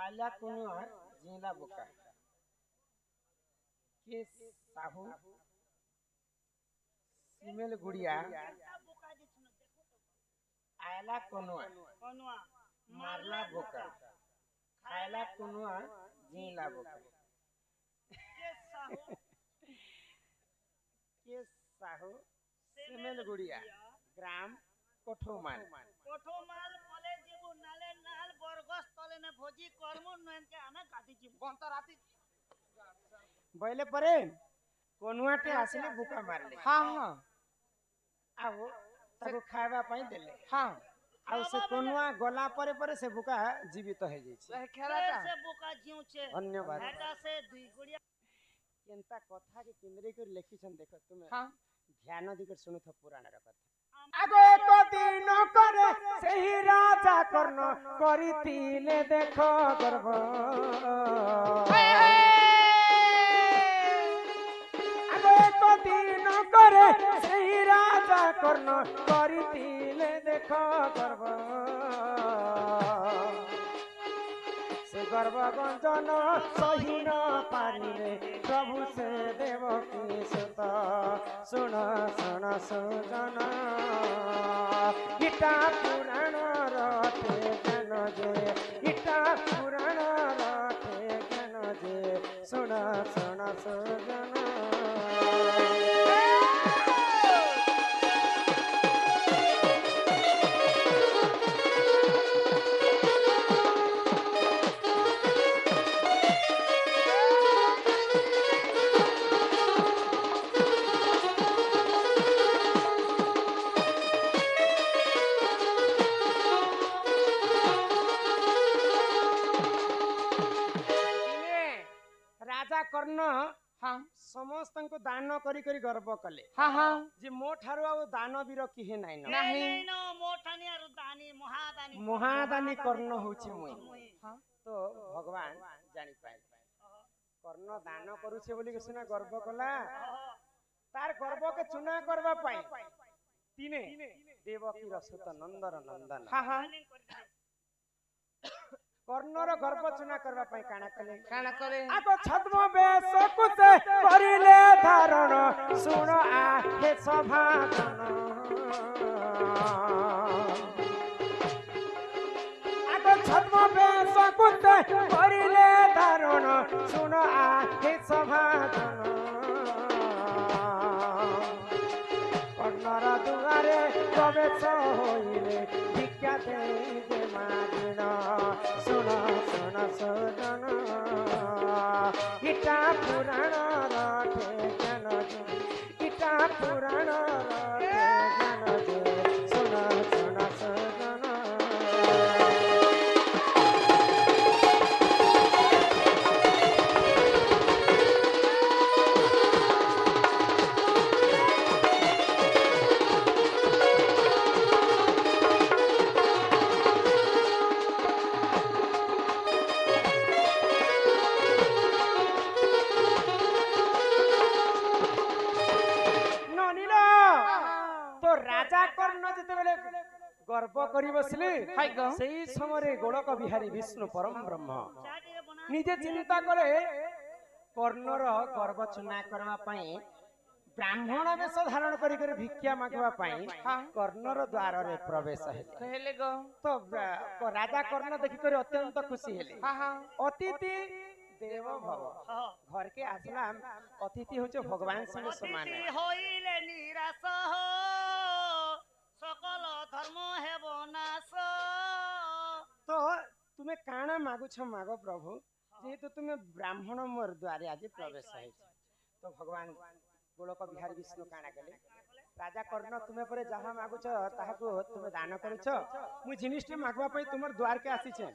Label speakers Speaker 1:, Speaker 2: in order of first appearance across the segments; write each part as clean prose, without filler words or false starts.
Speaker 1: आला कुनुआ जिला बुका के साहू सिमेल गुड़िया आयला कुनुआ मारला बुका खायला कुनुआ जिला बुका के साहू सिमेल गुड़िया ग्राम कोठोमाल
Speaker 2: पले जेबु नाले नाल बरगस तले ने भोजी करमु नयन के आना गादी जी बंत राती
Speaker 1: बैले परे कोनुआटे आसिले बुका मारले
Speaker 3: हाँ हाँ
Speaker 1: आओ ताको खाଇବା ପାଇଁ ଦେଲେ
Speaker 3: हाँ
Speaker 1: ଆଉ ସେ କୋନୁଆ ଗଲା ପରେ ପରେ ସେ ବୁକା ଜୀବିତ ହେଇ ଯାଇଛି
Speaker 3: खेलाटा
Speaker 2: से बुका जीव छे
Speaker 1: धन्यवाद
Speaker 2: हेटा से दुई गुड़िया
Speaker 1: केनता कथा के केंद्रे कर लेखिछन देखो तुमे
Speaker 3: हाँ
Speaker 1: ध्यान दिकर सुनुथ पुराण र कथा
Speaker 3: आगो एक दिन करे सही राजा कर्ण करितिले देखो गर्व आगो एक दिन करे सही राजा कर्ण करितिले देखो गर्व से गर्व गंजन सही न पारिले प्रभु से देवकी सुत सुन सुन सुजन इटा पुराण रथे ज्ञान जे इटा पुराण रथे ज्ञान जे सुन सुन सुजन
Speaker 1: कर्ण
Speaker 3: हाँ
Speaker 1: समस्त को दान करी करी गर्व कले
Speaker 3: हाँ हाँ
Speaker 1: जे मो ठारो आ दानवीर किहे नाइ न
Speaker 3: नहीं
Speaker 2: नो मोठानी आरु दानी महादानी
Speaker 1: महादानी कर्ण होछि मुई
Speaker 3: हाँ
Speaker 1: तो भगवान जानि पाए कर्ण दान करूछे बोली के सुना गर्व कला तार गर्व के चुना करबा पाई तिने देवकी रसत नंदन नंदन
Speaker 3: हाँ हाँ
Speaker 1: कर्णर गर्व चुना करबा पाई काना कले
Speaker 3: काना करे
Speaker 1: आगो छद्म बेस कुसे करिले धारण सुन आखे सभाजन आगो छद्म बेस कुसे करिले धारण सुन आखे सभाजन कर्णर दुआरे प्रवेश होइले भिक्षा देई जे मागिन सुन सुन सुजन इटा पुराण रथे ज्ञान जे इटा पुराण रथे ज्ञान जे सुन सुन सुजन गर्व करी बसले सेही समय गोलक बिहारी विष्णु परम ब्रह्म निजे चिंता करे कर्णर गर्व चुना करबा पई ब्राह्मण वेश धारण करी कर भिक्षा मागवा पई कर्णर द्वार रे प्रवेश हेले
Speaker 3: कहले गो
Speaker 1: तो राजा कर्ण देखि कर अत्यंत खुशी हेले
Speaker 3: हाँ हाँ
Speaker 1: अतिथि देव भव घर के आसला अतिथि होचे भगवान संग समान है
Speaker 2: होइले निराश हो सकल धर्म हेब नाश
Speaker 1: तो तुम्हें काना मागु छ मागो प्रभु जेहेतु तुम्हें ब्राह्मण मोर द्वारे आज प्रवेश है तो भगवान गोलक बिहारी विष्णु काना कले राजा कर्ण तुम्हें परे जहा मागु छ ताहाको तुम्हें दान करू छ मु जिनिसटे मागवा पई तुमर द्वार के आसी छे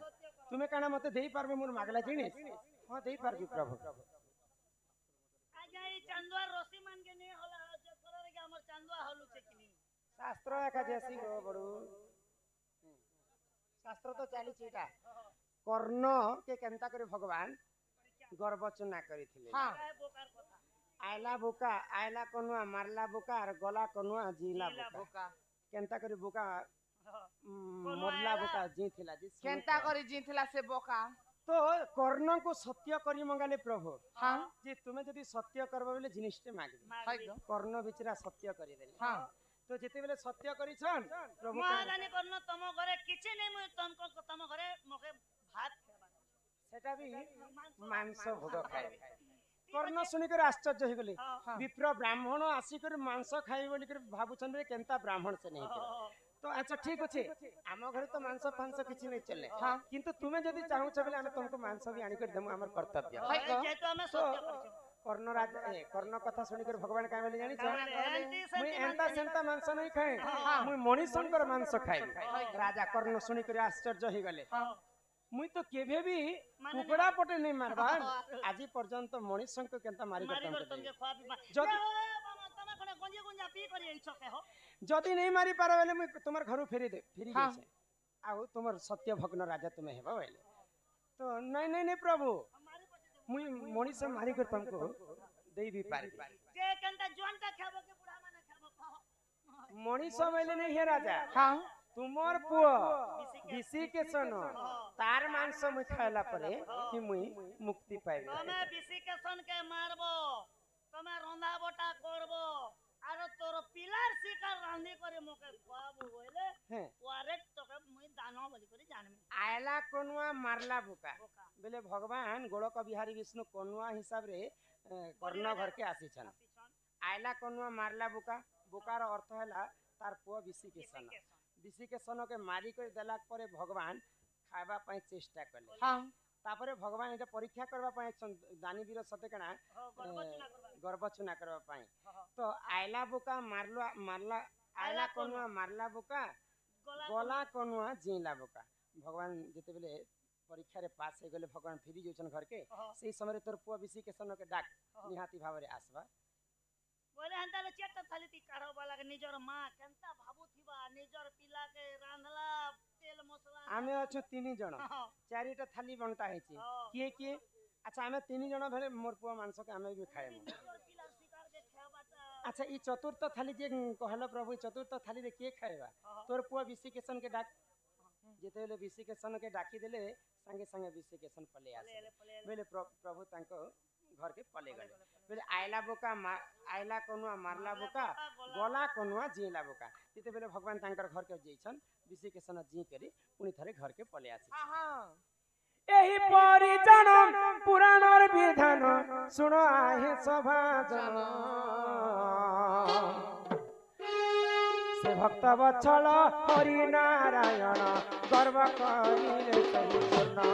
Speaker 1: तुम्हें काना मते देई पारबे मोर मागला जिनिस हां देई पारबी प्रभु
Speaker 2: आजाई चंदुआ रोसी मान के ने होला जे फलरे के हमर चंदुआ हलु छे किनी
Speaker 1: शास्त्र एका जैसी गो बड़ू शास्त्र तो चाली चीटा कर्ण के केनता करे भगवान गर्व चुना करिथिले
Speaker 3: हाँ
Speaker 1: आयला बुका आयला कनुआ मारला बुका और गला कनुआ जिला बुका केनता करे बुका मोरला बुका जीथिला जी
Speaker 3: केनता करी जीथिला से बोका
Speaker 1: तो कर्ण को सत्य करी मंगाले प्रभु
Speaker 3: हाँ
Speaker 1: जे तुम्हें जदि सत्य करबो बोले जिनिसटे मागबे
Speaker 2: मागबी।
Speaker 1: कर्ण बिचरा सत्य करी देले
Speaker 3: हाँ
Speaker 1: तो जेते बेले सत्य करिछन प्रभु
Speaker 2: महारानी कर्ण तम घरे किछि नै मुई तुमको तम घरे मोके भात खेबा
Speaker 1: सेटा भी मांस भोग खाइबे कर्ण सुनी कर आश्चर्य हो गले
Speaker 2: हाँ।
Speaker 1: विप्र ब्राह्मण आसी कर मांस खाइ बोली कर भाबुछन रे केनता ब्राह्मण से नहीं कर तो अच्छा ठीक अछि आम घरे तो मांस फांस किछि नहीं चले
Speaker 3: हाँ।
Speaker 1: किंतु तुम्हें जदि चाहू छ बोले हम तुमको मांस भी आनी कर देमु हमर कर्तव्य
Speaker 3: हाय ग।
Speaker 2: जेतो हमें
Speaker 1: तो
Speaker 2: सत्य करछु
Speaker 1: कर्ण राजा कर्ण कथा सुनी कर भगवान का बोले जानी छ
Speaker 2: एंटी
Speaker 1: मुई एंता सेंता मांस नहीं खाए
Speaker 3: हाँ।
Speaker 1: मुई मणिशंकर मांस खाइबे राजा कर्ण सुनी कर आश्चर्य हो गले मुई तो केभे भी
Speaker 2: माने
Speaker 1: कुकड़ा पटे नहीं मारबा आज पर्यंत मणिशंकर केनता मारी
Speaker 2: मारी कर
Speaker 1: करतन
Speaker 2: तुमके खवा पीबा
Speaker 1: जदि-
Speaker 2: तमे कोने गंजी गुंजा पी करी इच्छा के हो
Speaker 1: जदि नहीं मारी पार बेले मुई तुम्हार घरु फेरी दे फेरी
Speaker 3: हाँ।
Speaker 1: जैसे आउ तुम्हार सत्य भग्न राजा तुम्हें हेबा बेले तो नहीं नहीं नहीं प्रभु
Speaker 2: हमारी पटे
Speaker 1: मुई मणिश मारी कर तुमको देई भी पार
Speaker 2: जे केनता जोनटा खेबो के बुढ़ा माने खेबो कहो
Speaker 1: मणिश बेले नहीं है राजा
Speaker 3: हाँ
Speaker 1: तुमर पुओ बिसी के सनो तार मांस मुई खाइला परे कि मुई मुक्ति पाइबे
Speaker 2: तमे बिसी के सन के मारबो तमे रंधा बटा करबो आरो तोर पिलार शिकार रांधी करे मोके खवाबो होइले
Speaker 1: हैं
Speaker 2: वारे तोके मुई दानो बोली करी जानमी
Speaker 1: आयला कोनुआ मारला बुका
Speaker 2: बोका
Speaker 1: बेले भगवान गोलक बिहारी विष्णु कोनुआ हिसाब रे कर्ण घर के आसी छन आयला कोनुआ मारला बुका बुकार अर्थ हैला तार पुओ बिसी के सन बिसी के सन के मारी कर देला परे भगवान खावा पई चेष्टा करले
Speaker 3: हाँ
Speaker 1: तापरे भगवान एटा परीक्षा करबा पई दानी वीर सते कना
Speaker 2: गर्भचुना करबा
Speaker 1: गर्भ चुना करबा पई
Speaker 2: हाँ।
Speaker 1: तो आयला बुका मारला मारला आयला कोनुआ मारला बुका गला कोनुआ जिला बुका भगवान जेते बेले परीक्षा रे पास हो गले भगवान फिरी जोचन घर के
Speaker 2: हाँ।
Speaker 1: सेही समय तोर पुआ बिसी के सन के डाक निहाती भाव रे आसबा
Speaker 2: बोले हंताले चेट थाली ती काढ़ो वाला के निजर मां केनता भाबु थिबा निजर पिला के रांधला तेल मसला
Speaker 1: आमे अछु तीन जण
Speaker 2: हाँ।
Speaker 1: चारिटा थाली बंटा हेची
Speaker 2: हाँ।
Speaker 1: किए अच्छा आमे तीन जण भेले मोर पुआ मांस के आमे भी खाएमु
Speaker 2: निजर पिलार शिकार के खेबाता
Speaker 1: अच्छा ई चतुर्थ थाली जे कहलो प्रभु ई चतुर्थ थाली रे के खाएबा
Speaker 2: हाँ।
Speaker 1: तोर पुआ बिसी के सन के डाक जेते बेले बिसी के सन के डाकी देले संगे संगे बिसी के सन पले आसे
Speaker 2: पले
Speaker 1: बेले प्रभु तांको घर के पले गले बेले आयला बोका आयला कोनुआ मारला बोका गला कोनुआ जिला बोका तिते बेले भगवान तांकर घर के जइछन बिसी के सन जी करी पुनी थरे घर के पले आसी
Speaker 3: एही परिजन पुराणर विधान सुनो आहे सभा जन से भक्त वत्सल हरि नारायण गर्व करिले सही पूर्ण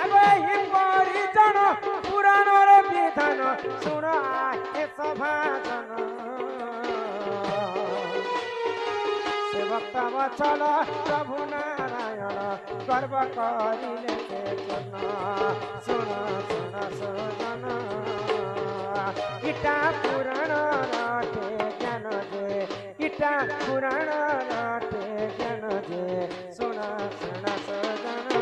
Speaker 3: अबे ही परिजन पुराणर विधान सुनो आहे सभा जन से भक्त वत्सल प्रभु नारायण गर्व करिले से पूर्ण सुन सुन सुन इटा पुराण राटे ज्ञान जे इटा पुराण राटे ज्ञान जे सुन सुन सजन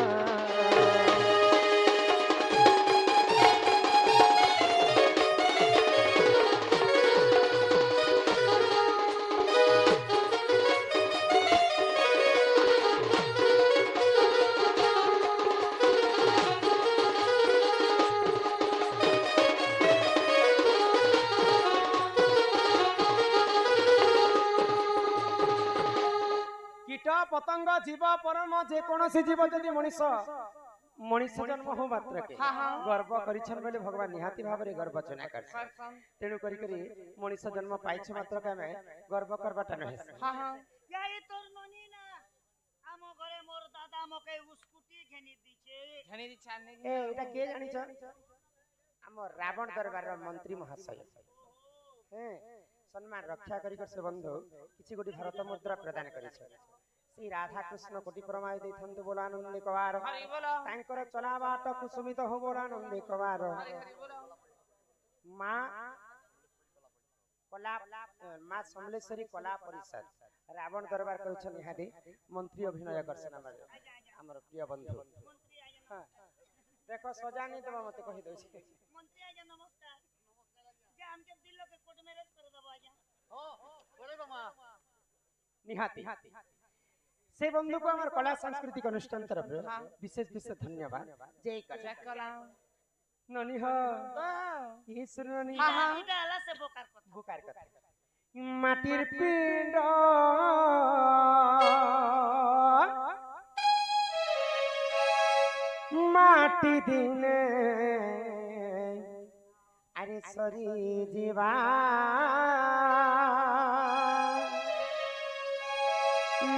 Speaker 1: कीट पतंग जीव परम जे कोनोसी जीव जदि मनुष्य मनुष्य जन्म हो मात्र के गर्व करिछन बेले भगवान निहाती भाव रे गर्व चना करछन तेनु करी करी मनुष्य जन्म पाइछ मात्र के में गर्व करबाटा नहि
Speaker 2: याई तोर ननी ना आमो घरे मोर दादा मके स्कूटी घेनी दिछे
Speaker 1: ए एटा के जानिछ हमर रावण दरबार रो मंत्री महाशय हैं सम्मान रक्षा करी कर से बंधु किछि गोटी भारत मुद्रा प्रदान करिछ श्री राधा कृष्ण कोटि प्रमाय दैथंतु बोलानंदे कवार तांकर चला बाट कुसुमित हो बोलानंदे कवार मां कला मां समलेश्वरी कला परिषद रावण दरबार करिछन इहादे मंत्री अभिनय करछन हमर प्रिय बंधु हां देखो सजा नहीं देबा मते कहि दउ छी
Speaker 2: मंत्री आजा नमस्कार जे हमके दिल्लो के कोर्ट मैरिज कर दबो आजा
Speaker 1: निहाती সেই বন্ধুকে আমার কলা সাংস্কৃতিক অনুষ্ঠান তরফে বিশেষ বিশেষ ধন্যবাদ জয় কলা
Speaker 3: চেক কলা
Speaker 1: ননি হ ঈশ্বর ননি
Speaker 2: এটা হলা সে বোকার কথা
Speaker 1: বুকার কথা মাটির পিণ্ড মাটি দিনে আরে সরি জীবা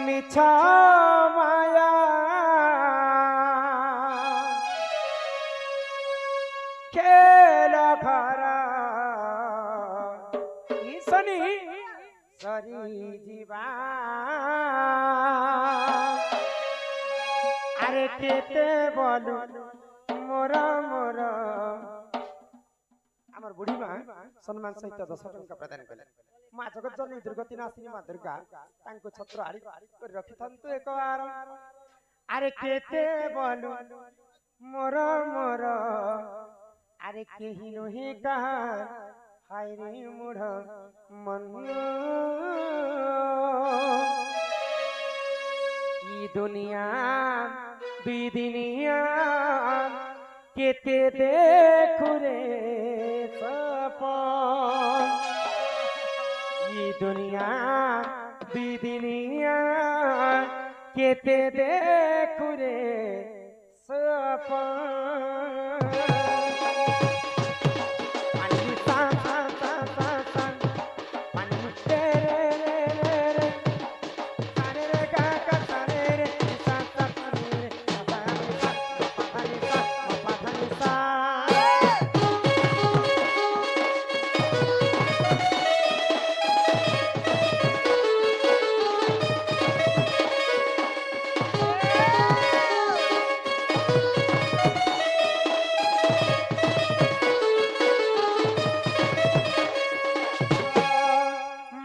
Speaker 1: মিছ মায়া খেল ঘর শনি সরি জীবা আরে কেতে বলু মোর মোর আমার বুড়ি মা সম্মান সহিত 10 টঙ্কা প্রদান কলে মা জগৎ জননী দুর্গতি নাশিনী মা দুর্গা তাঙ্কু ছত্র আড়ি করে রখিথান্তু একবার আরে কেতে বলু মোর মোর আরে কেহি নহি কাহার হায় রে মুঢ় মন ই দুনিয়া দুই দিনিয়া কেতে দেখু রে সপন ই দুনিয়া দুই দিনিয়া কেতে দেখু রে সপন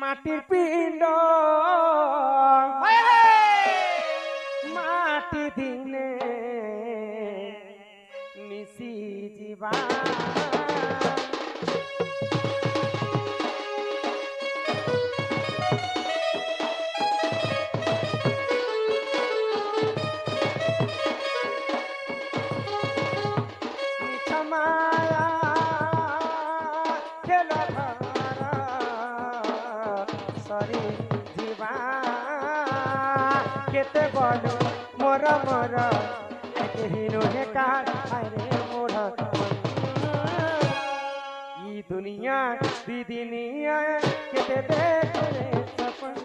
Speaker 1: মাটির পিণ্ড মাটি দিনে মিশি ଯିବା ମିଛ ମାୟା ଖେଳ ଘର ସରି ଯିବା କେତେ ବଡ଼ ମୋର ମୋର କେହି ନୁହେଁ କାହାରେ ମୋଡ଼ ଇ ଦୁନିଆ ଦିଦିନିଆ କେତେ ଦେଖରେ ସପନ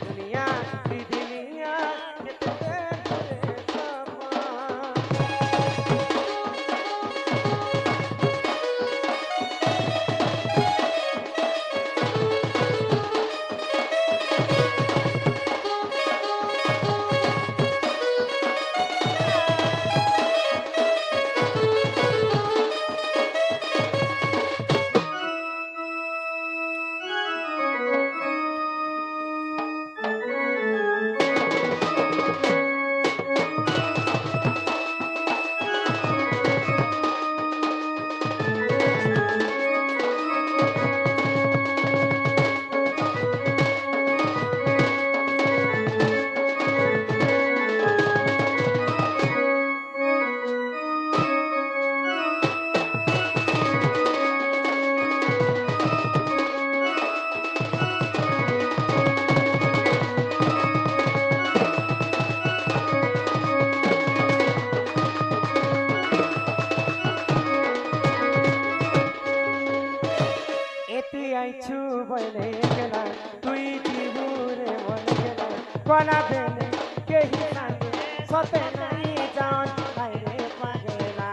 Speaker 1: दुनिया दिदिनिया केते देखरे सपन এতি আইছু বলে গেলা তুই জীবুরে বলে গেলা কোনা বেলে কেহি সাথে সতে নাই জান হায়রে পাগলা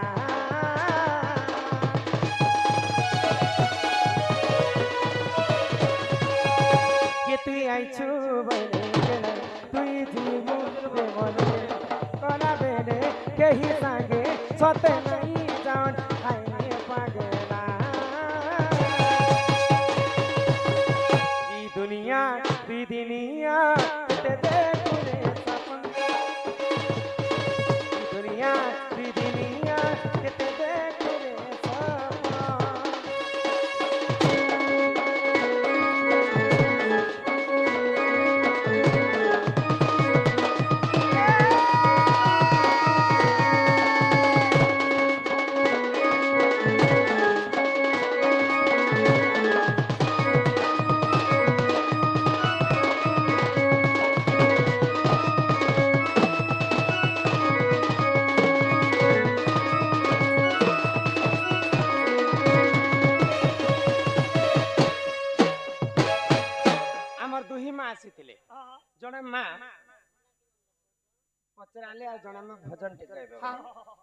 Speaker 1: কে তুই আইছু বলে গেলা তুই জীবুরে বলে গেলা কোনা বেলে কেহি সাথে সতে নাই জান হায়রে পাগলা दुनिया दिदिनिया ते देखरे सपन दुनिया दिदिनिया ते देखरे सपन ଆସିଥିଲେ
Speaker 2: ହଁ
Speaker 1: ଜଣେ ମା ପଚାରିଲେ ଆଉ ଜଣେ ମା ଭଜନ ଟିକେ ଗାଇବେ
Speaker 3: ହଁ।
Speaker 2: ହଁ